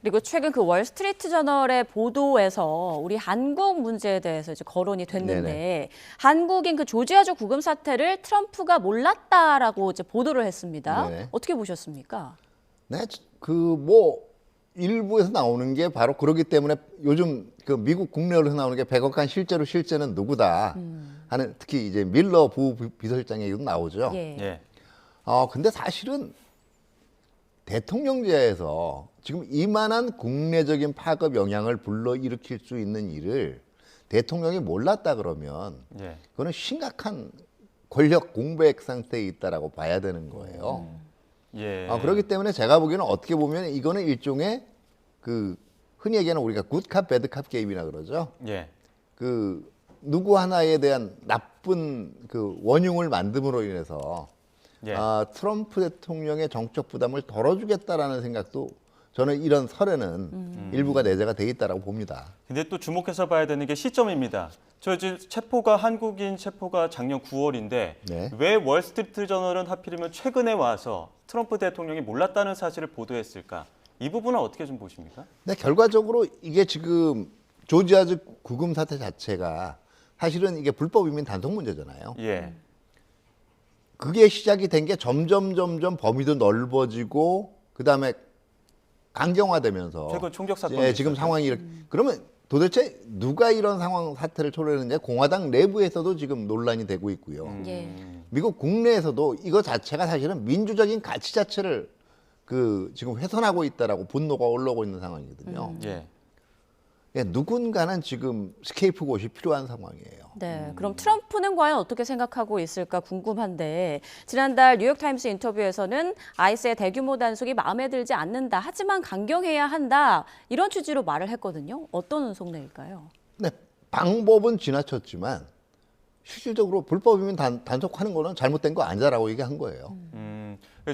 그리고 최근 그 월스트리트 저널의 보도에서 우리 한국 문제에 대해서 이제 거론이 됐는데 네네. 한국인 그 조지아주 구금 사태를 트럼프가 몰랐다라고 이제 보도를 했습니다. 네네. 어떻게 보셨습니까? 네, 일부에서 나오는 게 바로 그러기 때문에 요즘 그 미국 국내로 나오는 게 백악관 실제는 누구다 하는, 특히 이제 밀러 부비서실장 얘기도 나오죠. 예. 예. 근데 사실은 대통령제에서 지금 이만한 국내적인 파급 영향을 불러일으킬 수 있는 일을 대통령이 몰랐다 그러면 예. 그거는 심각한 권력 공백 상태에 있다라고 봐야 되는 거예요. 예. 그렇기 때문에 제가 보기에는 어떻게 보면 이거는 일종의 그 흔히 얘기하는 우리가 굿캅 배드캅 게임이라 그러죠. 예. 그 누구 하나에 대한 나쁜 그 원흉을 만듦으로 인해서 예. 트럼프 대통령의 정적 부담을 덜어주겠다라는 생각도 저는 이런 설에는 일부가 내재가 돼 있다라고 봅니다. 근데 또 주목해서 봐야 되는 게 시점입니다. 저 이제 한국인 체포가 작년 9월인데 네. 왜 월스트리트 저널은 하필이면 최근에 와서 트럼프 대통령이 몰랐다는 사실을 보도했을까? 이 부분은 어떻게 좀 보십니까? 근데 결과적으로 이게 지금 조지아주 구금 사태 자체가 사실은 이게 불법 이민 단속 문제잖아요. 예. 그게 시작이 된 게 점점 범위도 넓어지고 그다음에 강경화되면서 최근 총격 사건이 예, 지금 있었죠. 상황이 이렇게 그러면 도대체 누가 이런 상황 사태를 초래했느냐? 공화당 내부에서도 지금 논란이 되고 있고요. 예. 미국 국내에서도 이거 자체가 사실은 민주적인 가치 자체를 그 지금 훼손하고 있다라고 분노가 올라오고 있는 상황이거든요. 예. 예, 누군가는 지금 스케이프고시 필요한 상황이에요. 네, 그럼 트럼프는 과연 어떻게 생각하고 있을까 궁금한데 지난달 뉴욕타임스 인터뷰에서는 아이스의 대규모 단속이 마음에 들지 않는다. 하지만 강경해야 한다. 이런 취지로 말을 했거든요. 어떤 속내일까요? 네, 방법은 지나쳤지만 실질적으로 불법이면 단속하는 거는 잘못된 거 아니다라고 얘기한 거예요.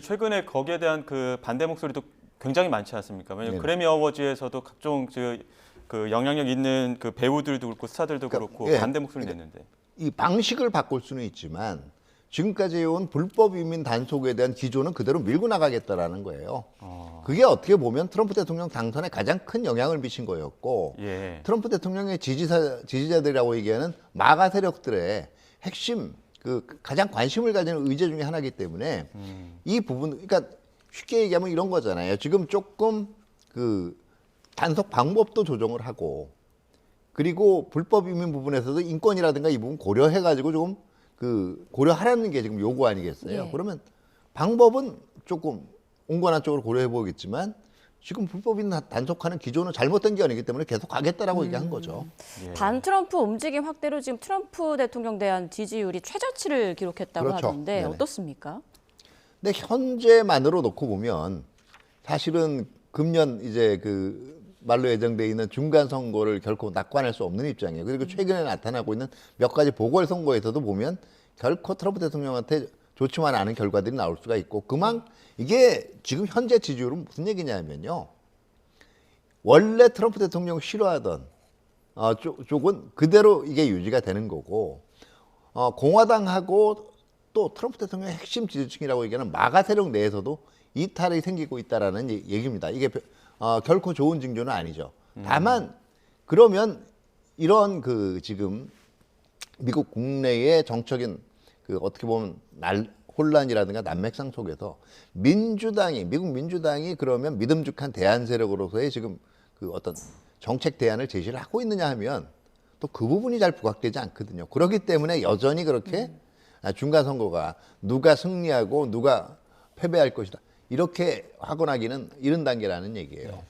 최근에 거기에 대한 그 반대 목소리도 굉장히 많지 않습니까? 왜냐하면 네네. 그래미 어워즈에서도 각종 그 영향력 있는 그 배우들도 그렇고 스타들도 그렇고 예. 반대 목소리 냈는데. 이 방식을 바꿀 수는 있지만 지금까지 해온 불법 이민 단속에 대한 기조는 그대로 밀고 나가겠다라는 거예요. 그게 어떻게 보면 트럼프 대통령 당선에 가장 큰 영향을 미친 거였고 예. 트럼프 대통령의 지지자들이라고 얘기하는 마가 세력들의 핵심 그 가장 관심을 가지는 의제 중에 하나이기 때문에 이 부분, 그러니까 쉽게 얘기하면 이런 거잖아요. 지금 조금 그 단속 방법도 조정을 하고 그리고 불법 이민 부분에서도 인권이라든가 이 부분 고려해가지고 조금 그 고려하라는 게 지금 요구 아니겠어요? 예. 그러면 방법은 조금 온건한 쪽으로 고려해 보겠지만 지금 불법인 단속하는 기조는 잘못된 게 아니기 때문에 계속 가겠다라고 얘기한 거죠. 예. 반트럼프 움직임 확대로 지금 트럼프 대통령 대한 지지율이 최저치를 기록했다고 그렇죠. 하던데 네네. 어떻습니까? 근데 현재만으로 놓고 보면 사실은 금년 이제 그 말로 예정돼 있는 중간 선거를 결코 낙관할 수 없는 입장이에요. 그리고 최근에 나타나고 있는 몇 가지 보궐선거에서도 보면 결코 트럼프 대통령한테 좋지만 않은 결과들이 나올 수가 있고 이게 지금 현재 지지율은 무슨 얘기냐면요. 원래 트럼프 대통령 싫어하던 쪽은 그대로 이게 유지가 되는 거고 공화당하고 또 트럼프 대통령의 핵심 지지층이라고 얘기하는 마가 세력 내에서도 이탈이 생기고 있다라는 얘기입니다. 이게 결코 좋은 징조는 아니죠. 다만 그러면 이런 그 지금 미국 국내의 정적인 그 어떻게 보면 혼란이라든가 난맥상 속에서 미국 민주당이 그러면 믿음직한 대안 세력으로서의 지금 그 어떤 정책 대안을 제시를 하고 있느냐 하면 또 그 부분이 잘 부각되지 않거든요. 그렇기 때문에 여전히 그렇게 중간 선거가 누가 승리하고 누가 패배할 것이다. 이렇게 확언하기는 이른 단계라는 얘기예요.